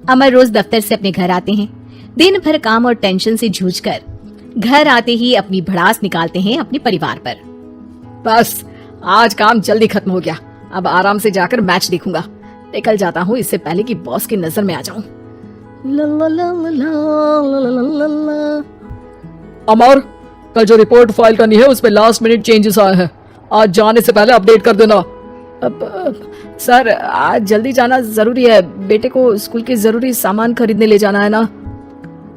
अमर रोज दफ्तर से अपने घर आते हैं। दिन भर काम और टेंशन से जूझकर घर आते ही अपनी भड़ास निकालते हैं अपने परिवार पर। बस आज काम जल्दी खत्म हो गया, अब आराम से जाकर मैच देखूंगा। निकल जाता हूँ इससे पहले कि बॉस की नजर में आ जाऊं। अमर, कल जो रिपोर्ट फाइल करनी है उस पे लास्ट मिनट चेंजेस आए हैं, आज जाने से पहले अपडेट कर देना। सर आज जल्दी जाना जरूरी है, बेटे को स्कूल के जरूरी सामान खरीदने ले जाना है ना।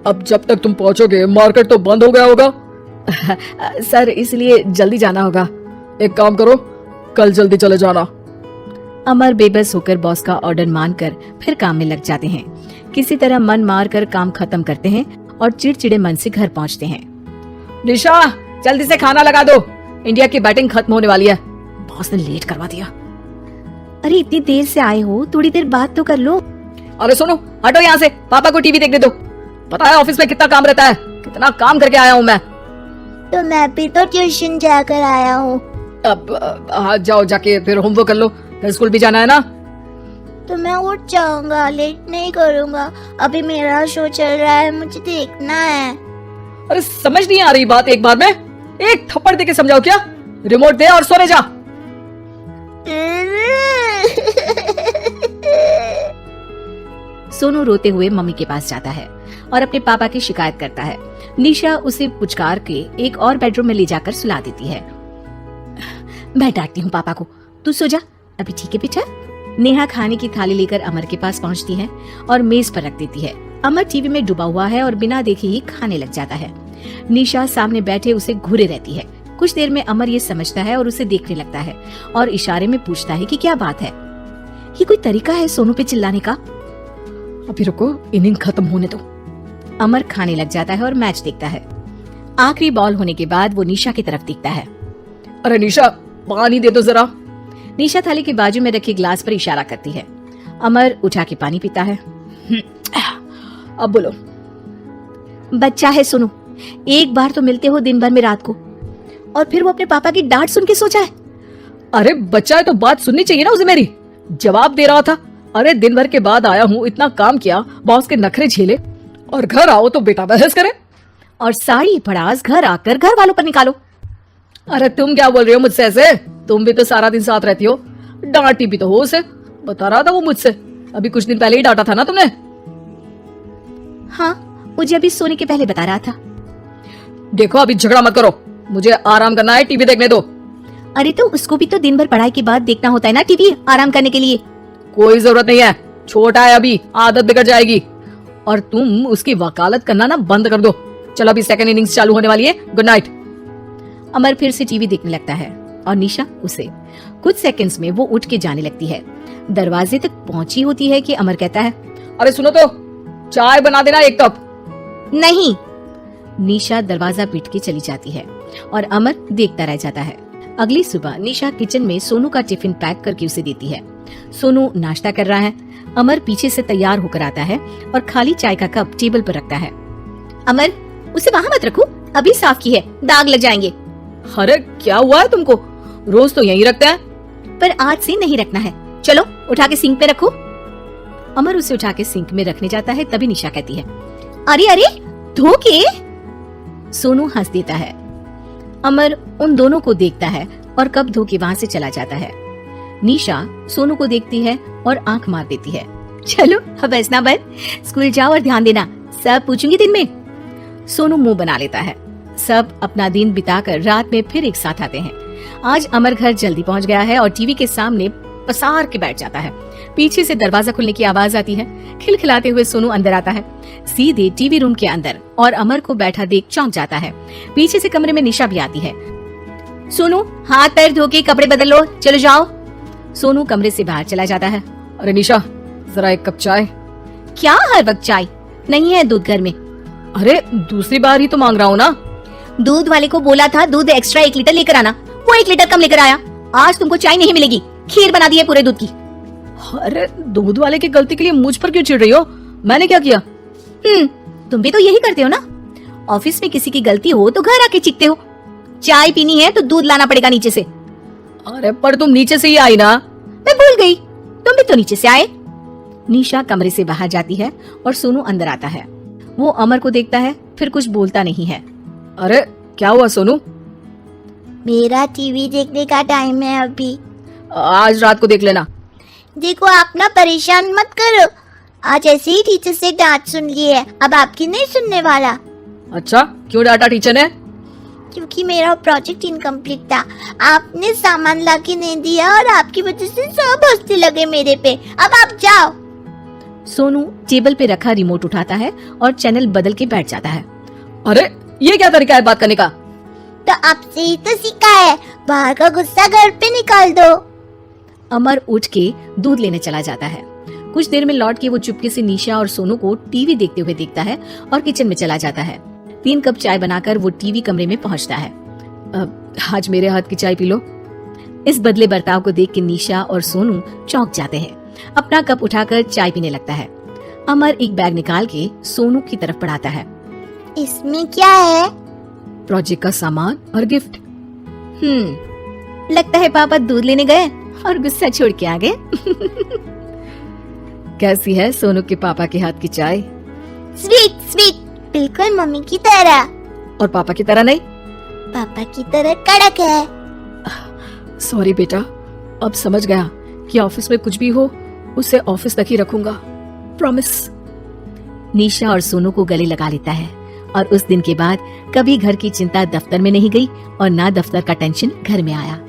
अब जब तक तुम पहुंचोगे मार्केट तो बंद हो गया होगा। सर इसलिए जल्दी जाना होगा। एक काम करो, कल जल्दी चले जाना। अमर बेबस होकर बॉस का ऑर्डर मानकर फिर काम में लग जाते हैं। किसी तरह मन मार कर काम खत्म करते हैं और चिड़चिड़े मन से घर पहुंचते हैं। निशा जल्दी से खाना लगा दो, इंडिया की बैटिंग खत्म होने वाली है। बॉस ने लेट करवा दिया। अरे इतनी देर से आए हो, थोड़ी देर बात तो कर लो। अरे सुनो, हटो यहाँ से, पापा को टीवी देखने दो। पता है ऑफिस में कितना काम रहता है, कितना काम करके आया हूँ मैं। तो मैं भी तो ट्यूशन जाकर आया हूँ। अब हाँ जाओ, जाके फिर होमवर्क कर लो, फिर स्कूल भी जाना है ना। तो मैं उठ जाऊंगा, लेट नहीं करूंगा। अभी मेरा शो चल रहा है, मुझे देखना है। अरे समझ नहीं आ रही बात एक बार में, एक थप्पड़ देके समझाओ क्या। रिमोट दे और सोने जा। सोनू रोते हुए मम्मी के पास जाता है और अपने पापा की शिकायत करता है। निशा उसे पुचकार के एक और बेडरूम में ले जाकर सुला देती है। मैं डांटती हूँ पापा को, तू सो जा। अभी ठीक है बेटा। नेहा खाने की थाली लेकर अमर के पास पहुँचती है और मेज पर रख देती है। अमर टीवी में डूबा हुआ है और बिना देखे ही खाने लग जाता है। निशा सामने बैठे उसे घूरे रहती है। कुछ देर में अमर ये समझता है और उसे देखने लगता है और इशारे में पूछता है कि क्या बात है। ये कोई तरीका है सोनू पे चिल्लाने का? अभी रुको, इनिंग खत्म होने दो। अमर खाने लग जाता है और मैच देखता है। आखिरी बॉल होने के बाद वो निशा की तरफ देखता है। अरे निशा पानी दे दो जरा। निशा थाली के बाजू में रखे ग्लास पर इशारा करती है। अमर उठा के पानी पीता है। अब बोलो। बच्चा है सोनू, एक बार तो मिलते हो दिन भर में रात को, और फिर वो अपने पापा की डांट सुन के सोचा है। अरे बच्चा है तो बात सुननी चाहिए ना उसे मेरी। जवाब दे रहा था। अरे दिन भर के बाद आया हूँ, इतना काम किया, बॉस के नखरे झेले, और घर आओ तो बेटा बहस करे और सारी भड़ास घर आकर घर वालों पर निकालो। अरे तुम क्या बोल रही हो मुझसे ऐसे? तुम भी तो सारा दिन साथ रहती हो, डांटी भी तो हो उसे। बता रहा था वो मुझसे, अभी कुछ दिन पहले ही डांटा था ना तुमने। हाँ, मुझे अभी सोने के पहले बता रहा था। देखो अभी झगड़ा मत करो, मुझे आराम करना है, टीवी देखने दो। अरे तो उसको भी तो दिन भर पढ़ाई के बाद देखना होता है ना टीवी, आराम करने के लिए। कोई जरूरत नहीं है, छोटा है अभी, आदत बिगड़ जाएगी। और तुम उसकी वकालत करना ना बंद कर दो। चलो अभी सेकंड इनिंग्स चालू होने वाली है, गुड नाइट। अमर फिर से टीवी देखने लगता है और निशा उसे। कुछ सेकंड्स में वो उठ के जाने लगती है। दरवाजे तक पहुंची होती है कि अमर कहता है, अरे सुनो तो, चाय बना देना एक कप। नहीं। निशा दरवाजा पीट के चली जाती है और अमर देखता रह जाता है। अगली सुबह निशा किचन में सोनू का टिफिन पैक करके उसे देती है। सोनू नाश्ता कर रहा है। अमर पीछे से तैयार होकर आता है और खाली चाय का कप टेबल पर रखता है। अमर, उसे वहाँ मत रखो, अभी साफ की है, दाग लग जाएंगे। अरे क्या हुआ है तुमको? रोज तो यहीं रखते हैं। पर आज से नहीं रखना है, चलो उठा के सिंक पे रखो। अमर उसे उठा के सिंक में रखने जाता है, तभी निशा कहती है, अरे अरे धो के। सोनू हंस देता है। अमर उन दोनों को देखता है और कप धो के वहाँ से चला जाता है। निशा सोनू को देखती है और आंख मार देती है। चलो अब हंसना बंद, स्कूल जाओ और ध्यान देना, सब पूछूंगी दिन में। सोनू मुंह बना लेता है। सब अपना दिन बिताकर रात में फिर एक साथ आते हैं। आज अमर घर जल्दी पहुंच गया है और टीवी के सामने पसार के बैठ जाता है। पीछे से दरवाजा खुलने की आवाज आती है। खिलखिलाते हुए सोनू अंदर आता है, सीधे टीवी रूम के अंदर, और अमर को बैठा देख चौंक जाता है। पीछे से कमरे में निशा भी आती है। सोनू, हाथ पैर धो के कपड़े बदल लो, चलो जाओ। सोनू कमरे से बाहर चला जाता है। अरे निशा, जरा एक कप चाय। क्या हर वक्त चाय? नहीं है दूध घर में। अरे दूसरी बार ही तो मांग रहा हूँ ना। दूध वाले को बोला था दूध एक्स्ट्रा 1 लीटर लेकर आना, वो 1 लीटर कम लेकर आया। आज तुमको चाय नहीं मिलेगी, खीर बना दी है पूरे दूध की। अरे दूध वाले की गलती के लिए मुझ पर क्यों चिढ़ रही हो? मैंने क्या किया? तुम भी तो यही करते हो ना। ऑफिस में किसी की गलती हो तो घर आके चीखते हो। चाय पीनी है तो दूध लाना पड़ेगा नीचे से। अरे पर तुम नीचे से ही आई ना। मैं भूल गई, तुम भी तो नीचे से आए। निशा कमरे से बाहर जाती है और सोनू अंदर आता है। वो अमर को देखता है, फिर कुछ बोलता नहीं है। अरे क्या हुआ सोनू? मेरा टीवी देखने का टाइम है अभी। आज रात को देख लेना। देखो आप ना परेशान मत करो, आज ऐसे ही टीचर से डांट सुन ली है, अब आपकी नहीं सुनने वाला। अच्छा, क्यों डांटा टीचर ने? क्योंकि मेरा प्रोजेक्ट इनकम्प्लीट था, आपने सामान ला के नहीं दिया और आपकी वजह से सब हंसने लगे मेरे पे। अब आप जाओ। सोनू टेबल पे रखा रिमोट उठाता है और चैनल बदल के बैठ जाता है। अरे ये क्या तरीका है बात करने का? तो आपसे ही तो सीखा है, बाहर का गुस्सा घर पे निकाल दो। अमर उठ के दूध लेने चला जाता है। कुछ देर में लौट के वो चुपके से निशा और सोनू को टीवी देखते हुए देखता है और किचन में चला जाता है। 3 कप चाय बनाकर वो टीवी कमरे में पहुंचता है। आज मेरे हाथ की चाय पी लो। इस बदले बर्ताव को देख के निशा और सोनू चौंक जाते हैं। अपना कप उठाकर चाय पीने लगता है। अमर एक बैग निकाल के सोनू की तरफ बढ़ाता है। इसमें क्या है? प्रोजेक्ट का सामान और गिफ्ट। लगता है पापा दूध लेने गए और गुस्सा छोड़ के आ गए। कैसी है सोनू के पापा के हाथ की चाय? स्वीट स्वीट, बिल्कुल मम्मी की तरह। और पापा की तरह नहीं? पापा की तरह कड़क है। सॉरी बेटा, अब समझ गया कि ऑफिस में कुछ भी हो उसे ऑफिस तक ही रखूंगा, प्रॉमिस। निशा और सोनू को गले लगा लेता है और उस दिन के बाद कभी घर की चिंता दफ्तर में नहीं गई और ना दफ्तर का टेंशन घर में आया।